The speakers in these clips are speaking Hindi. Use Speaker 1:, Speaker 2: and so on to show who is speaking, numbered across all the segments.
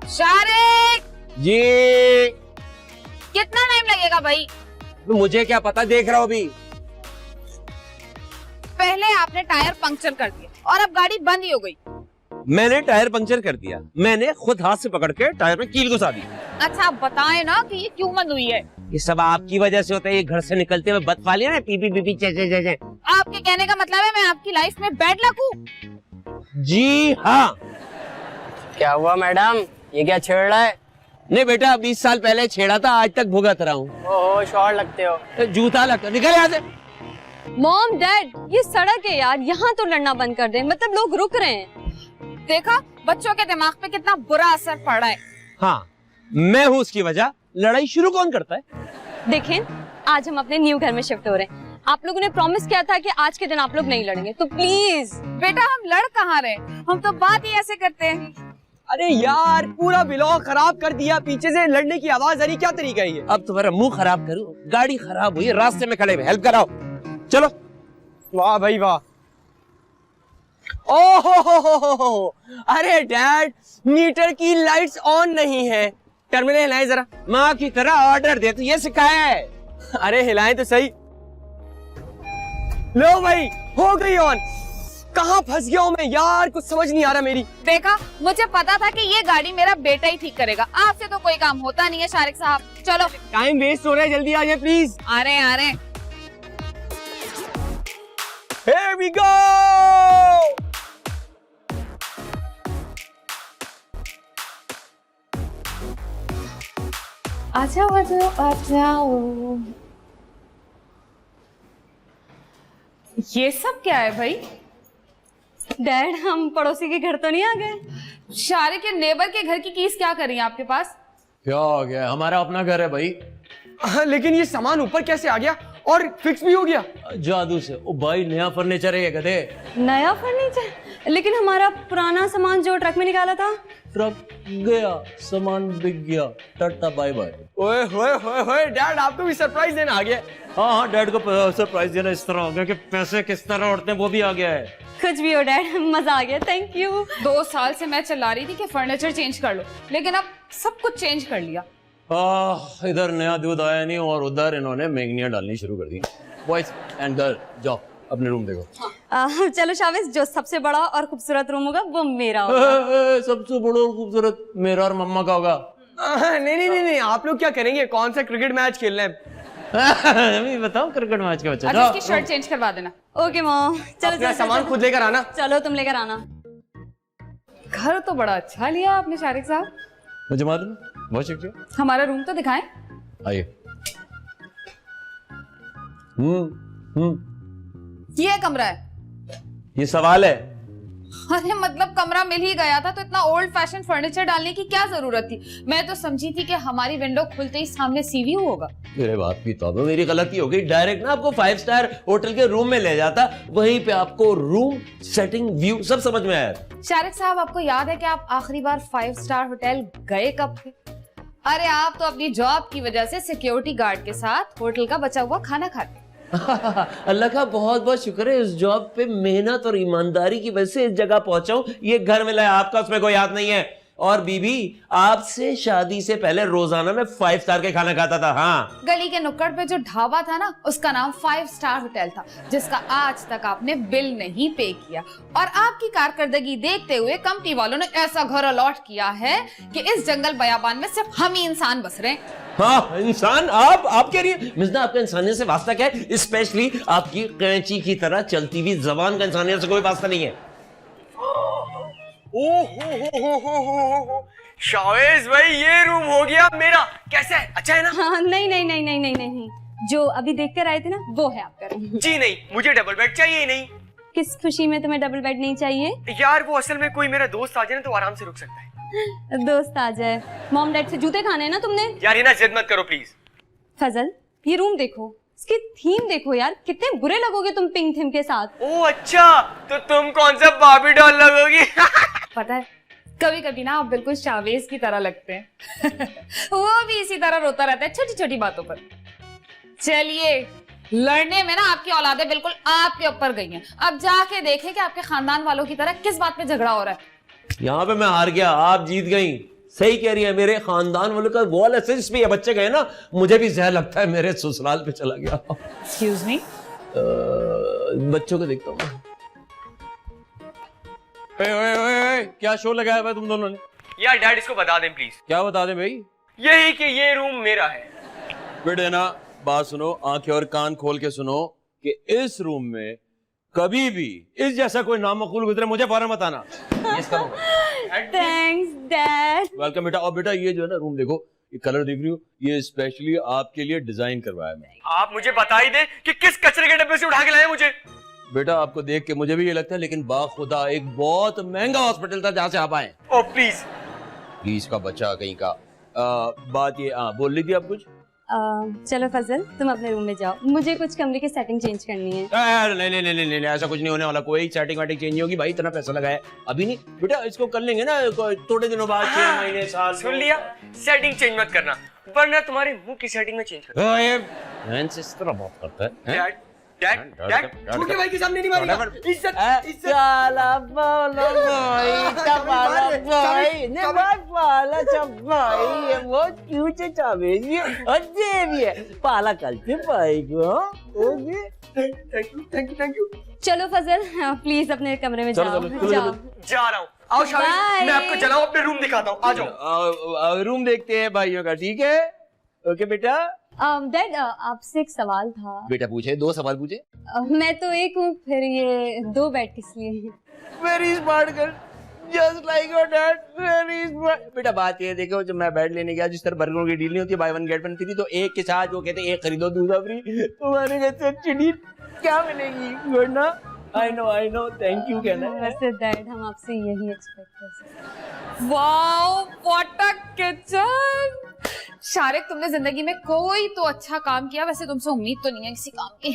Speaker 1: शारिक
Speaker 2: जी।
Speaker 1: कितना टाइम लगेगा भाई?
Speaker 2: मुझे क्या पता, देख रहा हूँ अभी।
Speaker 1: पहले आपने टायर पंक्चर कर दिया और अब गाड़ी बंद ही हो गई।
Speaker 2: मैंने टायर पंक्चर कर दिया, मैंने खुद हाथ से पकड़ के टायर में कील घुसा दी।
Speaker 1: अच्छा आप बताएं ना कि ये क्यों बंद हुई है?
Speaker 2: ये सब आपकी वजह से होता है। ये घर से निकलते हुए बदफाली ना, पी पी पी पी चे चे चे चे।
Speaker 1: आपके कहने का मतलब है मैं आपकी लाइफ में बैड लक हूँ?
Speaker 2: जी हाँ।
Speaker 3: क्या हुआ मैडम, ये क्या छेड़ रहा है?
Speaker 2: नहीं बेटा, 20 साल पहले छेड़ा था, आज तक भुगत रहा हूँ।
Speaker 3: ओहो, शॉर्ट लगते हो।
Speaker 2: जूता लगता, निकल यहाँ से।
Speaker 4: मॉम डैड, ये सड़क है यार, यहाँ तो लड़ना बंद कर दे, मतलब लोग रुक रहे हैं।
Speaker 1: देखा बच्चों के दिमाग पे कितना बुरा असर पड़ रहा है।
Speaker 2: हाँ, मैं हूँ उसकी वजह। लड़ाई शुरू कौन करता है?
Speaker 4: देखें, आज हम अपने न्यू घर में शिफ्ट हो रहे हैं। आप लोगों ने प्रॉमिस किया था कि आज के दिन आप लोग नहीं लड़ेंगे, तो प्लीज।
Speaker 1: बेटा हम लड़ कहाँ रहे, हम तो बात ही ऐसे करते हैं।
Speaker 3: अरे यार, पूरा व्लॉग खराब कर दिया। पीछे से लड़ने की आवाज आ रही, क्या तरीका है ये?
Speaker 2: अब तुम्हारा मुंह खराब करूं? गाड़ी खराब हुई, रास्ते में खड़े हुए, हेल्प कराओ। चलो।
Speaker 3: वाह भाई वाह। ओहो, अरे डैड, मीटर की लाइट्स ऑन नहीं है। टर्मिनल हिलाएं जरा।
Speaker 2: माँ की तरह ऑर्डर दे, तो ये सिखाया है।
Speaker 3: अरे हिलाएं तो सही। लो भाई, हो गई ऑन। कहाँ फंस गया हूँ मैं यार, कुछ समझ नहीं आ रहा मेरी।
Speaker 1: देखा, मुझे पता था कि ये गाड़ी मेरा बेटा ही ठीक करेगा। आपसे तो कोई काम होता नहीं है शारिक साहब। चलो
Speaker 3: टाइम वेस्ट हो रहा है, जल्दी आ जाए प्लीज।
Speaker 1: आ रहे हैं, आ रहे हैं।
Speaker 3: Here we go!
Speaker 1: आ जाओ आ जाओ आ जाओ। ये सब क्या है भाई?
Speaker 4: डैड, हम पड़ोसी के घर तो नहीं आ गए?
Speaker 1: शारिक के नेबर के घर की कीज क्या कर रही है आपके पास?
Speaker 5: क्या हो गया, हमारा अपना घर है भाई।
Speaker 3: लेकिन ये सामान ऊपर कैसे आ गया और फिक्स भी हो गया?
Speaker 5: जादू से। ओ भाई, नया फर्नीचर है ये गधे।
Speaker 4: नया फर्नीचर? लेकिन हमारा पुराना सामान जो ट्रक में निकाला था।
Speaker 5: ट्रक गया, सामान बिक गया, टाटा बाय बाय।
Speaker 3: ओए होए होए होए, डैड आपको भी सरप्राइज देना आ गया।
Speaker 5: हाँ, डैड को सरप्राइज देना इस तरह हो गया कि पैसे किस तरह उड़ते हैं वो भी आ गया है।
Speaker 4: कुछ भी हो डैड, मजा आ गया, थैंक यू।
Speaker 1: 2 साल से मैं चिल्ला रही थी कि फर्नीचर चेंज कर लो, लेकिन अब सब कुछ चेंज कर लिया।
Speaker 5: इधर नया दूध आया नहीं और उधर इन्होंने मैगनियाँ डालनी शुरू कर दी। बॉयज एंड गर्ल, जाओ अपने रूम देखो।
Speaker 4: चलो शाविस, जो सबसे बड़ा और खूबसूरत रूम होगा वो मेरा होगा।
Speaker 5: सबसे बड़ा और खूबसूरत मेरा और मम्मा का होगा।
Speaker 3: नहीं, आप लोग क्या करेंगे? कौन सा क्रिकेट मैच खेलना है?
Speaker 5: अभी बताओ, क्रिकेट मैच का बच्चा।
Speaker 1: अच्छा इसकी शर्ट चेंज करवा देना।
Speaker 4: ओके मॉम, चलो
Speaker 3: अपना
Speaker 4: चलो
Speaker 3: सामान खुद लेकर आना।
Speaker 4: चलो तुम लेकर आना।
Speaker 1: घर तो बड़ा अच्छा लिया आपने शारिक साहब।
Speaker 5: मुझे मालूम है, बहुत शुक्रिया।
Speaker 1: हमारा रूम तो दिखाएं।
Speaker 5: आइए।
Speaker 1: ये कमरा है।
Speaker 2: ये सवाल है।
Speaker 1: अरे मतलब कमरा मिल ही गया था तो इतना ओल्ड फैशन फर्नीचर डालने की क्या जरूरत थी? मैं तो समझी थी कि हमारी विंडो खुलते ही सामने सी व्यू होगा।
Speaker 2: मेरे बाप की तौबा, मेरी गलती हो गई। डायरेक्ट ना आपको 5 स्टार होटल के रूम में ले जाता, वहीं पे आपको रूम सेटिंग व्यू सब समझ में आया।
Speaker 1: शारिक साहब, आपको याद है कि आप आखिरी बार 5 स्टार होटल गए कब थे? अरे आप तो अपनी जॉब की वजह से सिक्योरिटी गार्ड के साथ होटल का बचा हुआ खाना खाते।
Speaker 2: अल्लाह का बहुत बहुत शुक्र है, इस जॉब पे मेहनत और ईमानदारी की वजह से इस जगह पहुंचा हूं। ये घर मिला है आपका, उसमें कोई याद नहीं है। और बीबी, आपसे शादी से पहले रोजाना मैं 5 स्टार के खाना खाता था। हाँ,
Speaker 1: गली के नुक्कड़ पे जो ढाबा था ना, उसका नाम 5 स्टार होटल था, जिसका आज तक आपने बिल नहीं पे किया। और आपकी कारकर्दगी देखते हुए कंपनी वालों ने ऐसा घर अलॉट किया है कि इस जंगल बयाबान में सिर्फ हम ही इंसान बस रहे हैं।
Speaker 2: हाँ, इंसान आप कह रही है? मिर्जा, आपका इंसानियत से वास्ता क्या है? स्पेशली आपकी कैंची की तरह चलती हुई जबान का इंसानियत से कोई वास्ता नहीं है।
Speaker 3: ओहो, शावेज भाई, ये रूम हो गया मेरा। कैसा है, अच्छा है ना?
Speaker 4: हाँ, नहीं, जो अभी देख कर आए थे ना, वो है आपका रूम।
Speaker 3: जी नहीं, मुझे डबल बेड चाहिए ही नहीं।
Speaker 4: किस खुशी में तुम्हें डबल बेड नहीं चाहिए?
Speaker 3: यार वो असल में कोई मेरा दोस्त आ जाए ना तो आराम से रुक सकता है।
Speaker 4: दोस्त आ जाए? मॉम डैड से जूते खाने हैं ना तुमने?
Speaker 3: यार ये ना जिद मत करो प्लीज।
Speaker 4: फजल, ये रूम देखो, इसकी थीम देखो यार, कितने बुरे लगोगे तुम पिंक थीम के साथ।
Speaker 3: ओ अच्छा, तो तुम कौन सा बार्बी डॉल लगोगी?
Speaker 1: पता है, कभी कभी ना आप बिल्कुल शावेज की तरह लगते हैं। वो भी इसी तरह रोता रहता है छोटी छोटी बातों पर। चलिए, लड़ने में ना आपकी औलादें बिल्कुल आपके ऊपर गई हैं। अब जाके देखें कि आपके खानदान वालों की तरह किस बात पे झगड़ा हो रहा है।
Speaker 2: यहाँ पे मैं हार गया, आप जीत गई। सही कह रही है, मेरे खानदान वालों का वॉल ऐसे जिसमें ये बच्चे गए ना, मुझे भी जहर लगता है मेरे ससुराल पे चला गया।
Speaker 1: एक्सक्यूज मी,
Speaker 2: बच्चों को देखता हूँ।
Speaker 5: क्या शो लगाया हुआ है तुम दोनों ने?
Speaker 3: यार डैड इसको बता दें प्लीज।
Speaker 5: क्या बता दें भाई?
Speaker 3: यही कि ये रूम मेरा है।
Speaker 5: बेटे ना बात सुनो, आंखें और कान खोल के सुनो कि इस रूम में कभी भी इस जैसा कोई नामकूल गुजरे मुझे फौरन बताना।
Speaker 2: यस करूंगा।
Speaker 4: Thanks dad.
Speaker 5: वेलकम बेटा। और बेटा ये जो है ना रूम देखो, ये कलर देख रही हो, ये स्पेशली आपके लिए डिजाइन करवाया मैंने।
Speaker 3: आप मुझे बता ही दे कि किस कचरे के डब्बे से उठा के लाए मुझे।
Speaker 5: बेटा आपको देख के मुझे भी ये लगता है, लेकिन बाखुदा एक बहुत महंगा हॉस्पिटल था जहां से आप आए।
Speaker 3: ओ प्लीज।
Speaker 5: प्लीज का बच्चा कहीं का। बात ये बोल रही थी आप कुछ?
Speaker 4: चलो फजल तुम अपने रूम में जाओ, मुझे कुछ कमरे की सेटिंग चेंज करनी है।
Speaker 5: नहीं, ऐसा कुछ नहीं होने वाला। कोई सेटिंग वेटिंग चेंज नहीं होगी भाई, इतना पैसा लगाया अभी नहीं। बेटा इसको कर लेंगे ना थोड़े दिनों बाद, 6 महीने साल।
Speaker 3: सुन लिया, सेटिंग चेंज मत करना वरना तुम्हारे मुंह की सेटिंग में चेंज कर।
Speaker 5: इस तरह बात करता है।
Speaker 3: डैड डैड डैड छोटे भाई के सामने नहीं मारेगा। इज्जत इज्जत। Thank you.
Speaker 4: चलो फजल प्लीज अपने कमरे में जाओ। जाओ
Speaker 3: जा रहा हूँ। आओ शाबाश,
Speaker 4: Bye.
Speaker 3: मैं आपको चलाऊं, अपने रूम दिखाता हूँ। आ जाओ।
Speaker 5: रूम देखते हैं भाइयों का, ठीक है? ओके बेटा।
Speaker 4: डैड आपसे एक सवाल था।
Speaker 5: बेटा पूछे, 2 सवाल पूछे।
Speaker 4: मैं तो एक हूँ, फिर ये 2 बेड किस लिए हैं?
Speaker 5: Very smart girl, just like your dad, very smart. बेटा बात ये देखो, जब मैं बेड लेने गया, जिस तरह बर्गरों की डील नहीं होती, बाय 1 गेट 1 फ्री, तो एक के साथ वो कहते हैं 1 खरीदो दूसरा फ्री। तुम्हारे घर से अच्छी डील क्या मिलेगी? गुड ना? आई नो, थैंक यू कहना है।
Speaker 4: वैसे डैड हम आपसे यही एक्सपेक्ट कर सकते हैं।
Speaker 1: Wow what a kitchen. Shariq, तुमने जिंदगी में कोई तो अच्छा काम किया, वैसे तुमसे उम्मीद तो नहीं है किसी काम की।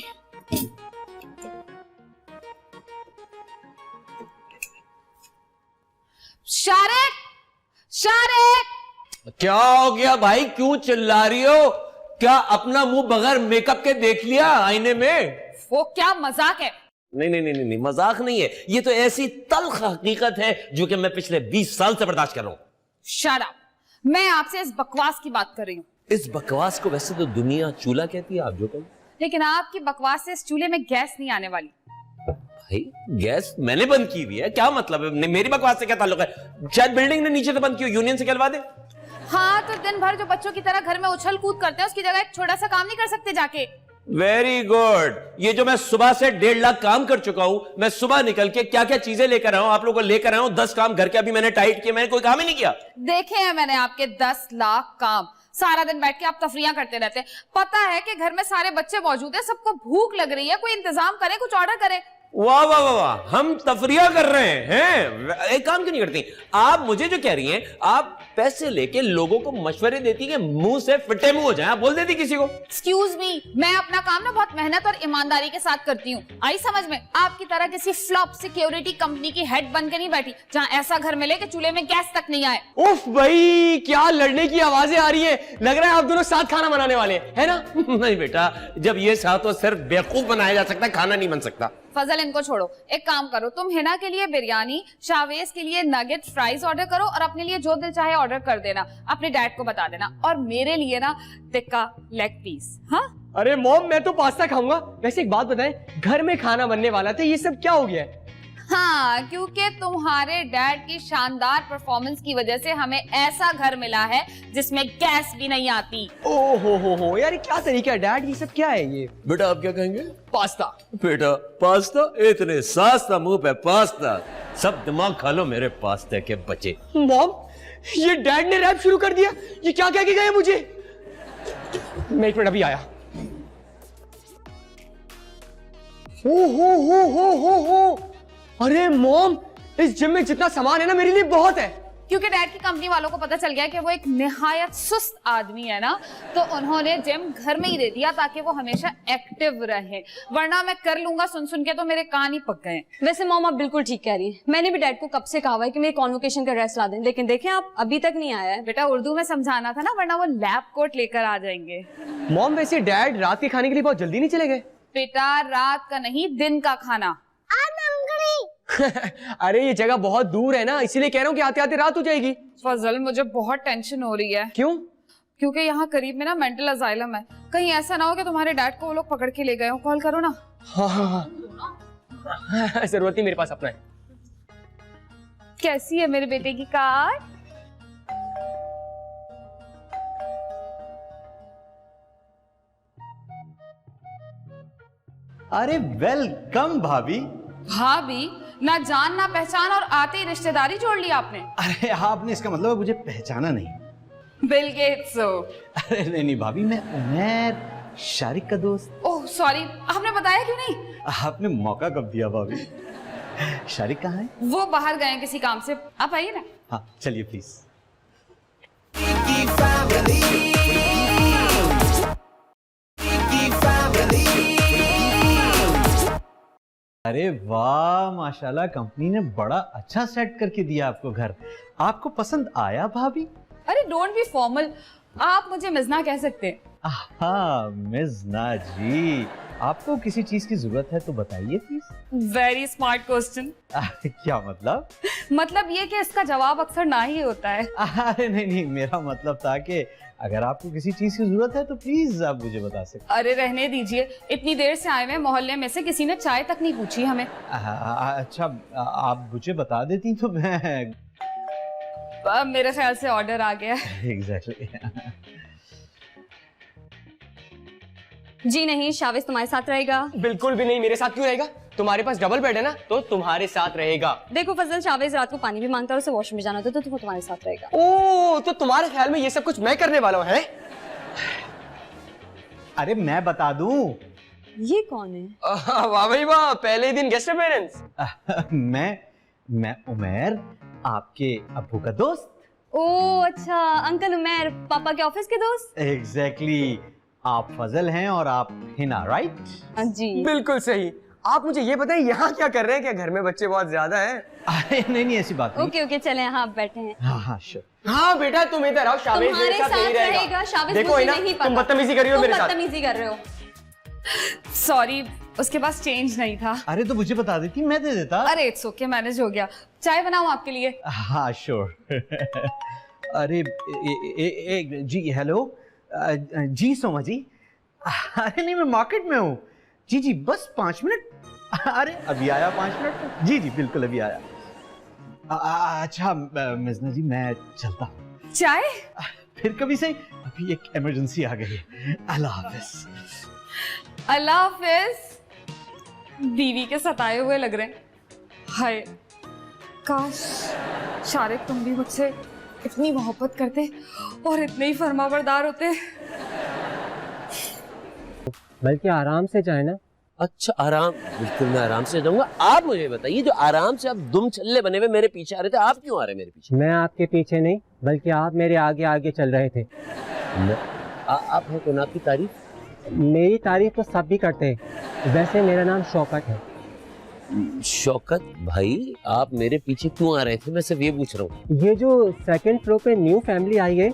Speaker 1: शारिक, शारिक,
Speaker 2: क्या हो गया भाई, क्यों चिल्ला रही हो? क्या अपना मुंह बगैर मेकअप के देख लिया आईने में?
Speaker 1: वो क्या मजाक है?
Speaker 2: नहीं, मजाक नहीं है, ये तो ऐसी तल्ख हकीकत है जो कि मैं पिछले 20 साल से बर्दाश्त कर रहा हूं।
Speaker 1: शट अप, मैं आपसे इस बकवास की बात कर रही हूँ।
Speaker 2: इस बकवास को वैसे तो दुनिया चूल्हा कहती है, आप जो कहो।
Speaker 1: लेकिन आपकी बकवास से इस चूल्हे में गैस नहीं आने वाली।
Speaker 2: भाई गैस मैंने बंद की हुई है, क्या मतलब है? मेरी बकवास से क्या ताल्लुक है? शायद बिल्डिंग ने नीचे से बंद की हो, यूनियन से कहलवा दे।
Speaker 1: हाँ, तो दिन भर जो बच्चों की तरह घर में उछल कूद करते हैं, उसकी जगह एक छोटा सा काम नहीं कर सकते जाके?
Speaker 2: Very good. ये जो मैं सुबह से 1.5 लाख काम कर चुका हूं, मैं सुबह निकल के क्या क्या चीजें लेकर आया हूं, आप लोगों को लेकर आया हूं 10 काम घर के, अभी मैंने टाइट किए, मैंने कोई काम ही नहीं किया।
Speaker 1: देखे हैं मैंने आपके 10 लाख काम। सारा दिन बैठ के आप तफरियां करते रहते हैं। पता है कि घर में सारे बच्चे मौजूद हैं, सबको भूख लग रही है, कोई इंतजाम करे, कुछ ऑर्डर करे।
Speaker 2: वाह वाह वाह वाह, हम तफरिया कर रहे हैं। एक काम क्यों नहीं करती आप? मुझे जो कह रही हैं, आप पैसे लेके लोगों को मशवरे देती कि मुंह से फिटे मुंह हो जाए, आप बोल देती किसी को।
Speaker 1: एक्सक्यूज मी, मैं अपना काम ना बहुत मेहनत और ईमानदारी के साथ करती हूँ, आई समझ में? आपकी तरह किसी फ्लॉप सिक्योरिटी कंपनी की हेड बन के नहीं बैठी, जहाँ ऐसा घर मिले कि चूल्हे में गैस तक नहीं आए।
Speaker 3: उफ भाई, क्या लड़ने की आवाजें आ रही है। लग रहा है आप दोनों साथ खाना बनाने वाले हैं, है ना?
Speaker 2: नहीं बेटा, जब ये साथ तो सिर्फ बेवकूफ बनाया जा सकता है, खाना नहीं बन सकता।
Speaker 1: फजल, इनको छोड़ो, एक काम करो, तुम हिना के लिए बिरयानी, शावेज के लिए नगेट फ्राइज ऑर्डर करो और अपने लिए जो दिल चाहे ऑर्डर कर देना, अपने डैड को बता देना, और मेरे लिए ना टिक्का लेग पीस। हाँ?
Speaker 3: अरे मॉम, मैं तो पास्ता खाऊंगा। वैसे एक बात बताएं, घर में खाना बनने वाला था, ये सब क्या हो गया है?
Speaker 1: हाँ, क्योंकि तुम्हारे डैड की शानदार परफॉर्मेंस की वजह से हमें ऐसा घर मिला है जिसमें गैस भी नहीं आती।
Speaker 3: ओ हो यार, ये क्या तरीका है डैड? ये सब क्या है ये?
Speaker 5: बेटा आप क्या कहेंगे?
Speaker 3: पास्ता।
Speaker 5: बेटा पास्ता? इतने सास्ता मुंह पे पास्ता, सब दिमाग खा लो मेरे पास्ते के बच्चे।
Speaker 3: मॉम, ये डैड ने रैप शुरू कर दिया। ये क्या कह के गए मुझे? मैं 1 मिनट अभी आया। हो। अरे मॉम, इस जिम में जितना सामान है ना, मेरे लिए बहुत है।
Speaker 1: क्योंकि डैड की कंपनी वालों को पता चल गया कि वो एक निहायत सुस्त आदमी है ना, तो उन्होंने जिम घर में ही दे दिया ताकि वो हमेशा एक्टिव रहे, वरना मैं कर लूंगा सुन के तो मेरे कान ही पक गए।
Speaker 4: वैसे मॉम आप बिल्कुल ठीक कह रही हैं। मैंने भी डैड को कब से कहा हुआ है कि मेरे कॉन्वोकेशन का ड्रेस ला दें, लेकिन देखें आप अभी तक नहीं आया है।
Speaker 1: बेटा उर्दू में समझाना था ना, वरना वो लैब कोट लेकर आ जाएंगे।
Speaker 3: मॉम, वैसे डैड रात के खाने के लिए बहुत जल्दी नहीं चले गए?
Speaker 1: बेटा रात का नहीं, दिन का खाना।
Speaker 3: अरे ये जगह बहुत दूर है ना, इसीलिए कह रहा हूँ कि आते आते रात हो जाएगी।
Speaker 1: फजल मुझे बहुत टेंशन हो रही है।
Speaker 3: क्यों?
Speaker 1: क्योंकि यहाँ करीब में ना मेंटल अजाइलम है, कहीं ऐसा ना हो कि तुम्हारे डैड को वो लोग पकड़ के ले गए हो। कॉल करो ना।
Speaker 3: हाँ हाँ हाँ जरूरत नहीं, मेरे पास अपना है।
Speaker 1: कैसी है मेरे बेटे की कार?
Speaker 6: अरे वेलकम भाभी।
Speaker 1: भाभी? ना जान ना पहचान और आते ही रिश्तेदारी जोड़ ली आपने।
Speaker 6: अरे आपने इसका मतलब मुझे पहचाना नहीं?
Speaker 1: बिल गेट्स हो।
Speaker 6: अरे नहीं भाभी, मैं उमैर, शारिक का दोस्त।
Speaker 1: ओह सॉरी, आपने बताया क्यों नहीं?
Speaker 6: आपने मौका कब दिया भाभी? शारिक कहाँ है?
Speaker 1: वो बाहर गए हैं किसी काम से, आप आइए ना।
Speaker 6: हाँ चलिए प्लीज। अरे वाह माशाल्लाह, कंपनी ने बड़ा अच्छा सेट करके दिया आपको घर। आपको पसंद आया भाभी?
Speaker 1: अरे डोंट बी फॉर्मल, आप मुझे मिजना कह सकते हैं।
Speaker 6: हाँ मिजना जी, आपको किसी चीज की जरूरत है तो बताइए प्लीज।
Speaker 1: Very smart question.
Speaker 6: क्या मतलब?
Speaker 1: मतलब ये कि इसका जवाब अक्सर ना ही होता है।
Speaker 6: अरे नहीं नहीं, मेरा मतलब था कि अगर आपको किसी चीज की जरूरत है तो प्लीज आप मुझे बता सकते।
Speaker 1: अरे रहने दीजिए, इतनी देर से आए हुए मोहल्ले में से किसी ने चाय तक नहीं पूछी हमें।
Speaker 6: अच्छा आप मुझे बता देती तो मैं।
Speaker 1: अब मेरे ख्याल से ऑर्डर आ गया।
Speaker 6: एग्जैक्टली।
Speaker 4: जी नहीं, शावेज तुम्हारे साथ रहेगा।
Speaker 3: बिल्कुल भी नहीं, मेरे साथ क्यों रहेगा? तुम्हारे पास डबल बेड है ना, तो तुम्हारे साथ रहेगा।
Speaker 4: देखो फजल, शावेज रात को पानी भी मांगता है, उसे वॉशरूम में जाना होता है, तो वो तुम्हारे साथ रहेगा।
Speaker 3: ओ, तो तुम्हारे ख्याल में ये सब कुछ मैं करने वाला हूँ है?
Speaker 6: अरे मैं बता दूं।
Speaker 4: ये कौन है?
Speaker 3: वाह भाई वाह, पहले ही दिन गेस्ट अपीयरेंस।
Speaker 6: मैं उमैर, आपके अब्बू का दोस्त।
Speaker 4: ओ अच्छा, अंकल उमैर, पापा के ऑफिस के दोस्त।
Speaker 6: एग्जैक्टली। आप फजल हैं और आप हिना, राइट?
Speaker 4: जी
Speaker 3: बिल्कुल सही। आप मुझे ये बताएं, यहाँ क्या कर रहे हैं? क्या घर में बच्चे बहुत ज्यादा हैं?
Speaker 6: अरे नहीं नहीं, ऐसी बात नहीं।
Speaker 4: ओके ओके, चले यहाँ आप बैठे हैं।
Speaker 6: हाँ हाँ श्योर।
Speaker 3: हाँ बेटा, तुम इधर आओ, शावेज मेरे
Speaker 4: तुम्हारे
Speaker 3: साथ नहीं
Speaker 4: साथ
Speaker 3: रहेगा।
Speaker 4: रहेगा। शावेज
Speaker 3: देखो
Speaker 4: मुझे
Speaker 3: इना,
Speaker 4: नहीं पता।
Speaker 3: तुम बदतमीजी कर रही हो मेरे साथ।
Speaker 4: बदतमीजी कर रहे हो।
Speaker 1: सॉरी, उसके पास चेंज नहीं था।
Speaker 6: अरे तो मुझे बता देती, मैं दे देता।
Speaker 1: अरे इट्स ओके, मैनेज हो गया। चाय बनाऊं आपके लिए?
Speaker 6: हाँ श्योर। अरे जी हेलो। जी सोमा जी। अरे नहीं, मैं मार्केट में हूँ। जी जी, बस 5 मिनट। अरे अभी आया 5 मिनट। जी जी बिल्कुल अभी आया। अच्छा मिजना जी, मैं चलता हूँ।
Speaker 1: चाय?
Speaker 6: फिर कभी सही, अभी एक इमरजेंसी आ गई है। अल्लाह हाफिज।
Speaker 1: अल्लाह हाफिज। बीवी के सताए हुए लग रहे हैं। हाय, काश शारिक तुम भी मुझसे इतनी मोहब्बत करते और इतने ही फर्माबरदार होते।
Speaker 7: बल्कि आराम से जाए ना।
Speaker 2: अच्छा आराम, बिल्कुल मैं आराम से जाऊंगा। आप मुझे बताइए, जो आराम से आप दुम छल्ले बने हुए मेरे पीछे आ रहे थे, आप क्यों आ रहे मेरे पीछे?
Speaker 7: मैं आपके पीछे नहीं, बल्कि आप मेरे आगे आगे चल रहे थे।
Speaker 2: आप हैं कौन? आपकी तारीफ?
Speaker 7: मेरी तारीफ तो सब भी करते हैं। वैसे मेरा नाम शौकत है।
Speaker 2: शौकत भाई, आप मेरे पीछे क्यों आ रहे थे? मैं सिर्फ ये पूछ रहा हूँ।
Speaker 7: ये जो 2nd फ्लोर पे न्यू फैमिली आई है,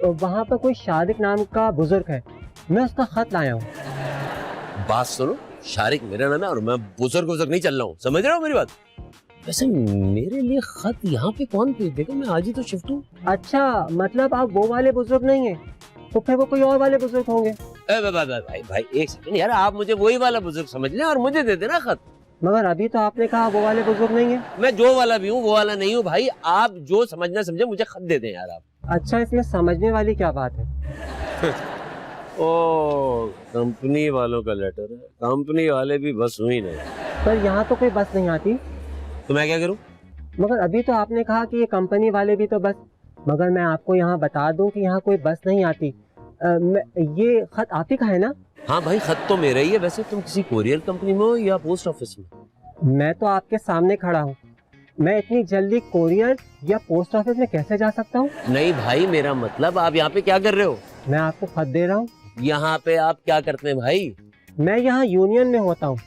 Speaker 7: वहाँ पर कोई शारिक नाम का बुजुर्ग है, मैं उसका खत लाया हूँ।
Speaker 2: बात सुनो, शारिक मेरा नाम है और मैं बुजुर्ग नहीं चल रहा हूँ, समझ रहे हो मेरी बात? वैसे मेरे लिए खत यहाँ पे कौन भेज देगा? मैं आज ही तो शिफ्ट हूँ।
Speaker 7: अच्छा, मतलब आप वो वाले बुजुर्ग नहीं है, तो फिर वो कोई और वाले बुजुर्ग होंगे।
Speaker 2: भाई एक सेकंड यार, आप मुझे वही वाला बुजुर्ग समझ लें और मुझे दे देना खत।
Speaker 7: मगर अभी तो आपने कहा वो वाले बुजुर्ग नहीं है।
Speaker 2: मैं जो वाला भी हूँ वो वाला नहीं हूँ भाई। आप जो समझना समझे, मुझे खत दे दें यार आप।
Speaker 7: अच्छा, इसमें समझने वाली क्या बात है?
Speaker 2: ओ, कंपनी वालों का लेटर है। कंपनी वाले भी बस हुई नहीं।
Speaker 7: पर यहाँ तो कोई बस नहीं आती।
Speaker 2: तो मैं क्या करूँ?
Speaker 7: मगर अभी तो आपने कहा कि ये कंपनी वाले भी तो बस। मगर मैं आपको यहाँ बता दूं कि यहाँ कोई बस नहीं आती। ये खत आप ही का है ना?
Speaker 2: हाँ भाई, खत तो मेरा ही है। वैसे तुम किसी कोरियर कंपनी में हो या पोस्ट ऑफिस में?
Speaker 7: मैं तो आपके सामने खड़ा हूँ। मैं इतनी जल्दी कोरियर या पोस्ट ऑफिस में कैसे जा सकता हूँ?
Speaker 2: नहीं भाई, मेरा मतलब आप यहाँ पे क्या कर रहे हो?
Speaker 7: मैं आपको खत दे रहा हूँ।
Speaker 2: यहाँ पे आप क्या करते हैं भाई?
Speaker 7: मैं यहाँ यूनियन में होता हूँ।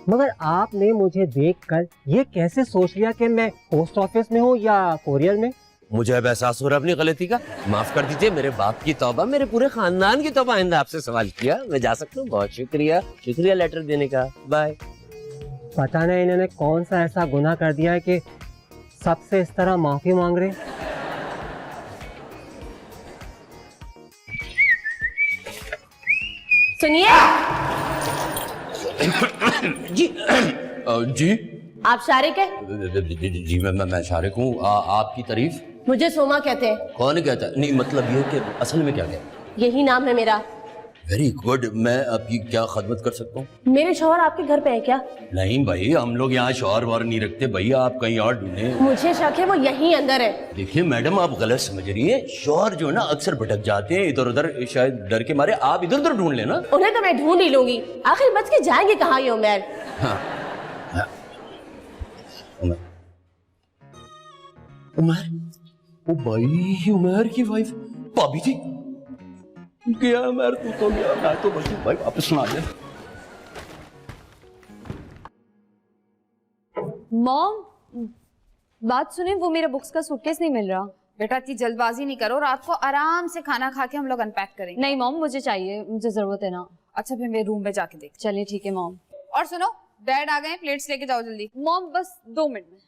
Speaker 7: मगर आपने मुझे देखकर ये कैसे सोच लिया कि मैं पोस्ट ऑफिस में हूँ या कोरियर में?
Speaker 2: मुझे अब एहसास हो रहा है अपनी गलती का। माफ कर दीजिए, मेरे बाप की तौबा, मेरे पूरे खानदान की तौबा। आइंदा आपसे सवाल किया, मैं जा सकता हूँ। बहुत शुक्रिया, शुक्रिया लेटर देने का। बाय।
Speaker 7: पता नहीं इन्होंने कौन सा ऐसा गुनाह कर दिया है कि सबसे इस तरह माफी मांग रहे।
Speaker 4: सुनिए,
Speaker 5: जी
Speaker 8: आप शारिक है?
Speaker 5: जी मैं शारिक हूँ। आपकी तारीफ?
Speaker 8: मुझे सोमा कहते हैं।
Speaker 5: कौन कहता है? नहीं मतलब ये कि असल में क्या कहते?
Speaker 8: यही नाम है मेरा।
Speaker 5: Very good. मैं आपकी क्या खदमत कर सकता हूँ?
Speaker 8: मेरे शौहर आपके घर पे है क्या?
Speaker 5: नहीं भाई, हम लोग यहाँ शौहर वार नहीं रखते भैया, आप कहीं और ढूंढे।
Speaker 8: मुझे शक है वो यहीं अंदर है।
Speaker 5: देखिए मैडम, आप गलत समझ रही हैं। शौहर जो है ना अक्सर भटक जाते हैं इधर उधर, शायद डर के मारे। आप इधर उधर ढूंढ लेना।
Speaker 8: उन्हें तो मैं ढूंढ ही लूंगी। आखिर बच के जाएंगे कहाँ ये उमर?
Speaker 5: उमर? ओ भाई, उमर की वाइफ भाभी जी। गया उमर, तू तो गया, मैं तो बचू भाई, वापस सुना दे।
Speaker 4: मॉम, बात सुने, वो मेरा बुक्स का सूटकेस नहीं मिल रहा।
Speaker 1: बेटा इतनी जल्दबाजी नहीं करो, रात को आराम से खाना खा के हम लोग अनपैक करेंगे।
Speaker 4: नहीं मॉम, मुझे चाहिए, मुझे जरूरत है ना।
Speaker 1: अच्छा फिर मेरे रूम में जाके देख।
Speaker 4: चलिए ठीक है मॉम।
Speaker 1: और सुनो, डैड आ गए, प्लेट्स लेके जाओ जल्दी।
Speaker 4: मॉम बस 2 मिनट में।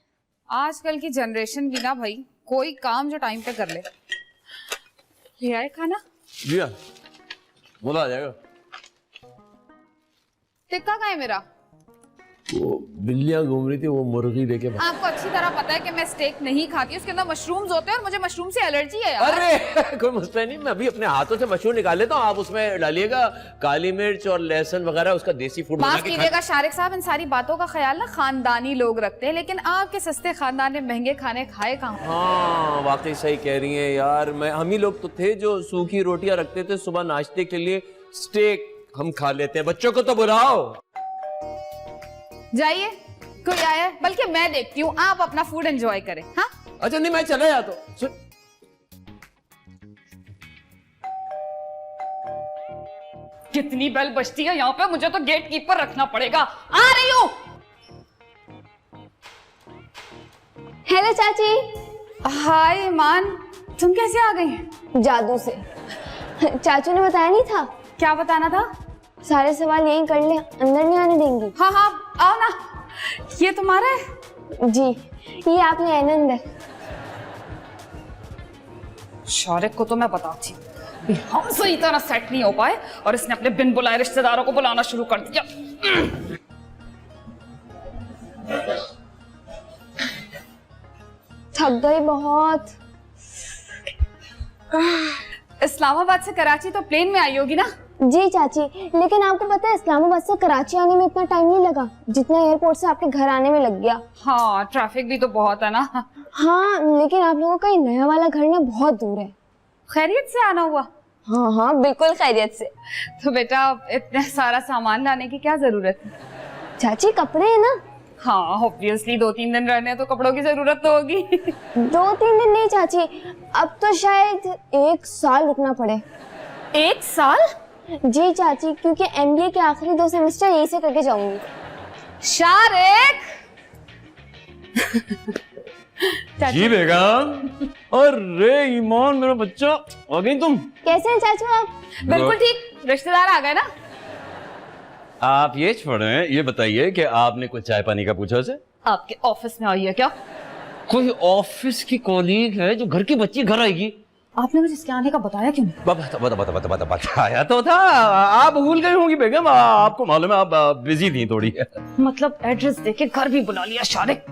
Speaker 1: आजकल की जनरेशन भी ना भाई, कोई काम जो टाइम पे कर ले। ले आए खाना?
Speaker 5: जी हाँ, बोला आ जाएगा।
Speaker 1: टिक्का कहाँ है मेरा?
Speaker 2: वो बिल्लियां घूम रही थी, वो मुर्गी लेके
Speaker 1: आपको अच्छी तरह पता है कि मैं स्टेक नहीं खाती, उसके अंदर मशरूम्स होते हैं और मुझे मशरूम से एलर्जी है यार।
Speaker 2: अरे कोई मसला नहीं, मैं अभी अपने हाथों से मशरूम निकाल लेता हूँ। आप उसमें डालिएगा काली मिर्च और लहसुन वगैरह, उसका देसी फूड बना
Speaker 1: माफ
Speaker 2: के
Speaker 1: कीजिएगा शारिक साहब, इन सारी बातों का ख्याल ना खानदानी लोग रखते हैं, लेकिन आपके सस्ते खानदान ने महंगे खाने खाए कहाँ?
Speaker 2: हाँ वाकई सही कह रही हैं यार। मैं हम ही लोग तो थे जो सूखी रोटियां रखते थे सुबह नाश्ते के लिए, स्टेक हम खा लेते हैं। बच्चों को तो बुलाओ।
Speaker 1: जाइए, कोई आया है? बल्कि मैं देखती हूँ, आप अपना फूड एंजॉय करें। हाँ
Speaker 2: अच्छा नहीं, मैं चला या तो सुन।
Speaker 1: कितनी बेल बजती है यहाँ पे, मुझे तो गेट कीपर रखना पड़ेगा। आ रही हूँ।
Speaker 9: हेलो चाची।
Speaker 1: हाय ईमान, तुम कैसे आ गई?
Speaker 9: जादू से। चाचू ने बताया नहीं था?
Speaker 1: क्या बताना था?
Speaker 9: सारे सवाल यहीं कर ले, अंदर नहीं आने देंगी।
Speaker 1: हाँ हाँ आओ ना। ये तुम्हारा है?
Speaker 9: जी, ये आप ले आए ना अंदर।
Speaker 1: शारिक को तो मैं बताती हूँ, हम सही तरह सेट नहीं हो पाए और इसने अपने बिन बुलाए रिश्तेदारों को बुलाना शुरू कर दिया।
Speaker 9: थक गई बहुत।
Speaker 1: इस्लामाबाद से कराची तो प्लेन में आई होगी ना?
Speaker 9: जी चाची, लेकिन आपको पता है इस्लामाबाद से कराची आने में इतना टाइम नहीं लगा जितना एयरपोर्ट से आपके घर आने में लग गया।
Speaker 1: हाँ ट्रैफिक भी तो बहुत है ना।
Speaker 9: हाँ, लेकिन आप लोगों का ये नया वाला घर ना बहुत दूर है।
Speaker 1: खैरियत से आना हुआ?
Speaker 9: हाँ हाँ बिल्कुल खैरियत से।
Speaker 1: तो बेटा इतना सारा सामान लाने की क्या जरूरत है?
Speaker 9: चाची कपड़े है ना?
Speaker 1: हाँ ऑब्वियसली 2-3 दिन रहने तो कपड़ों की जरूरत तो होगी।
Speaker 9: 2-3 दिन नहीं चाची, अब तो शायद 1 साल रुकना पड़े।
Speaker 1: 1 साल?
Speaker 9: जी चाची, क्योंकि एमबीए के आखिरी 2 सेमेस्टर यहीं से करके जाऊंगी।
Speaker 1: शारिक।
Speaker 5: जी बेगम। अरे ईमान मेरा बच्चा, आ गई तुम?
Speaker 9: कैसे हैं चाचू आप?
Speaker 1: बिल्कुल ठीक, रिश्तेदार आ गए ना?
Speaker 5: आप ये छोड़े, ये बताइए कि आपने कुछ चाय पानी का पूछा उसे?
Speaker 1: आपके ऑफिस में आई है क्या?
Speaker 2: कोई ऑफिस की कॉलीग है जो घर की बच्ची घर आएगी?
Speaker 1: आपने मुझे इसके आने का बताया क्यों?
Speaker 5: बताया तो था, आप भूल गई होंगी बेगम, आपको मालूम है आप बिजी थी थोड़ी।
Speaker 1: मतलब एड्रेस देके घर भी बुला लिया शारिक।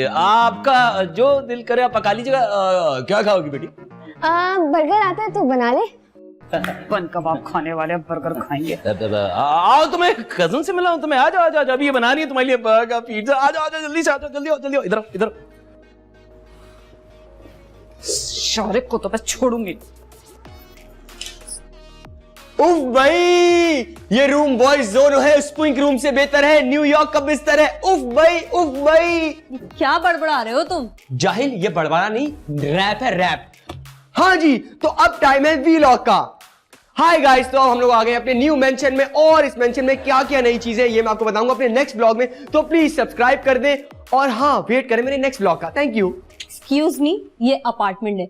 Speaker 2: आपका जो दिल करे आप पका लीजिएगा। क्या खाओगी बेटी?
Speaker 9: बर्गर आता है तो बना ले।
Speaker 1: बन कबाब खाने वाले बर्गर खाएंगे।
Speaker 5: आओ, तुम्हें कजन से मिला हूं, तुम्हें आ जाओ अभी ये बना रही है तुम्हारे लिए बर्गर पिज्जा। आ जाओ जल्दी से, आ जाओ जल्दी आओ, इधर इधर।
Speaker 1: शारिक को तो मैं छोड़ूंगी।
Speaker 3: उफ भाई, ये रूम बॉयज जोन है, स्प्रिंग रूम से बेहतर है, न्यूयॉर्क का बिस्तर है। उफ भाई।
Speaker 4: क्या बड़बड़ा रहे हो तुम?
Speaker 3: जाहिल, ये बड़बड़ा नहीं, रैप है रैप। हाँ जी, तो अब टाइम है वीलॉग का। हाय गाइस, तो अब हम लोग आ गए अपने न्यू मेंशन में, और इस मेंशन में क्या क्या नई चीजें ये मैं आपको बताऊंगा अपने नेक्स्ट ब्लॉग में, तो प्लीज सब्सक्राइब कर दें और हाँ वेट करें मेरे नेक्स्ट ब्लॉग का। Thank you.
Speaker 4: एक्सक्यूज मी, ये अपार्टमेंट है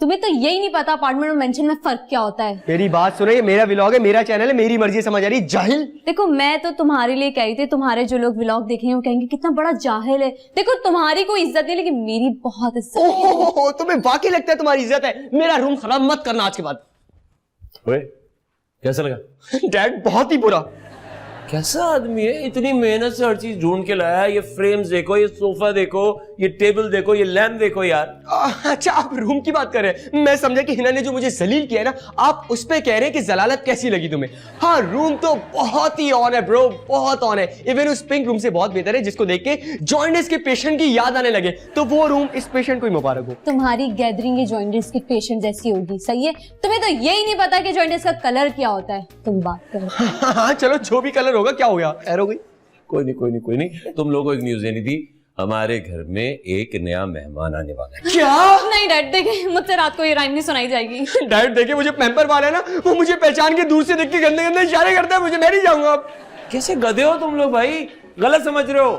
Speaker 4: तुम्हें तो यही नहीं पता अपार्टमेंट और मेंशन में फर्क क्या होता है।
Speaker 3: मेरी बात सुनो, ये मेरा व्लॉग है, मेरा चैनल है, मेरी मर्जी समझ आ रही, जाहिल।
Speaker 4: देखो मैं तो तुम्हारे लिए कह रही थी, तुम्हारे जो लोग व्लॉग देखेंगे वो कहेंगे कितना बड़ा जाहिल है। देखो तुम्हारी कोई इज्जत नहीं लेकिन मेरी बहुत इज्जत है।
Speaker 3: ओह, तुम्हें वाकई लगता है तुम्हारी इज्जत है? मेरा रूम खराब मत करना आज के बाद।
Speaker 2: ओए, कैसा लगा?
Speaker 3: डैड बहुत ही बुरा।
Speaker 2: कैसा आदमी है, इतनी मेहनत से हर चीज ढूंढ के लाया। ये फ्रेम्स देखो, ये सोफा देखो, ये टेबल देखो, ये लैम्प देखो यार।
Speaker 3: अच्छा आप रूम की बात कर रहे हैं, मैं समझा कि हिना ने जो मुझे जलील किया है ना, आप उस पे कह रहे हैं कि जलालत कैसी लगी तुम्हें। हाँ रूम तो बहुत ही ऑन है ब्रो, बहुत ऑन है। इवन उस पिंक रूम से बहुत बेहतर है, जिसको देख के जॉइंटिस के पेशेंट की याद आने लगे। तो वो रूम इस पेशेंट को ही मुबारक हो।
Speaker 4: तुम्हारी गैदरिंग ये जॉइंटिस के पेशेंट जैसी होगी, सही है। तुम्हें तो यही नहीं पता कि जॉइंटिस का कलर क्या होता है। तुम बात करो।
Speaker 3: हाँ चलो जो भी कलर होगा, क्या हो गया, एर हो गई।
Speaker 2: कोई नहीं। तुम लोगों को एक न्यूज देनी थी, हमारे घर में एक नया मेहमान आने वाला है।
Speaker 3: क्या?
Speaker 4: नहीं डैड, देखे मुझसे रात को ये राइम नहीं सुनाई जाएगी।
Speaker 3: डैड देखे मुझे पैम्पर वाला है ना, वो मुझे पहचान के दूर से देख के गंदे गंदे इशारे करता है, मुझे मैं नहीं जाऊंगा अब।
Speaker 2: कैसे गधे हो तुम लोग भाई, गलत समझ रहे हो।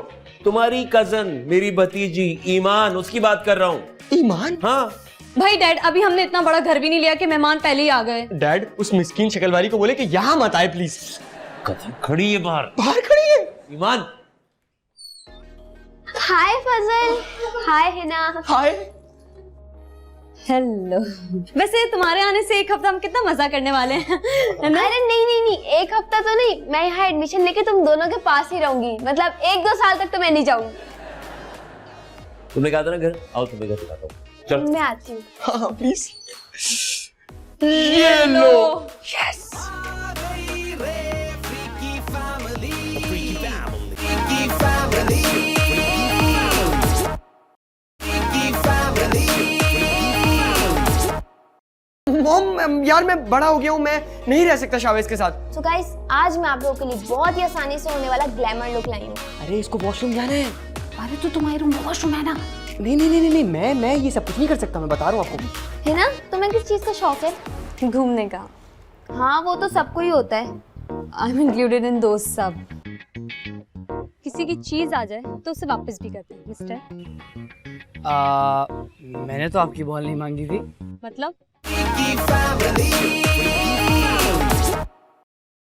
Speaker 2: तुम्हारी कजन, मेरी भतीजी ईमान, उसकी बात कर रहा हूँ।
Speaker 3: ईमान?
Speaker 2: हाँ
Speaker 4: भाई डैड, अभी हमने इतना बड़ा घर भी नहीं लिया कि मेहमान पहले ही आ गए।
Speaker 3: डैड उस मिस्कीन शक्ल वाली को बोले कि यहाँ मत आए प्लीज।
Speaker 2: खड़ी है बाहर
Speaker 3: खड़ी है
Speaker 2: ईमान।
Speaker 9: हाय फजल, हाय हिना।
Speaker 3: हाय।
Speaker 4: हेलो। वैसे तुम्हारे आने से एक हफ्ता हम कितना मजा करने वाले हैं, है ना?
Speaker 9: अरे नहीं, एक हफ्ता तो नहीं, मैं यहाँ एडमिशन लेके तुम दोनों के पास ही रहूंगी। मतलब 1-2 साल तक तो मैं नहीं जाऊंगी।
Speaker 2: तुमने कहा था ना घर आओ, तुम्हें घर दिखाता हूँ, चल।
Speaker 9: मैं आती हूँ।
Speaker 3: हाँ प्लीज।
Speaker 4: ये लो।
Speaker 3: यस। मॉम यार मैं बड़ा हो गया हूँ, मैं नहीं रह सकता शावेज के साथ।
Speaker 9: So guys, आज मैं आप लोगों के लिए बहुत ही आसानी से होने वाला ग्लैमर लुक लाई हूँ।
Speaker 3: अरे इसको वॉशरूम जाना है।
Speaker 9: अरे तो तुम्हारे रूम में वॉशरूम है ना?
Speaker 3: नहीं मैं ये सब कुछ नहीं कर सकता, मैं बता रहा हूँ आपको।
Speaker 9: है ना? तुम्हें किस चीज का शौक है?
Speaker 4: घूमने का।
Speaker 9: हाँ वो तो सबको ही होता है।
Speaker 4: आई एम इंक्लूडेड इन दोस्त सब। किसी की चीज आ जाए तो उसे वापस भी करते हैं मिस्टर।
Speaker 5: मैंने तो आपकी बॉल नहीं मांगी थी।
Speaker 4: मतलब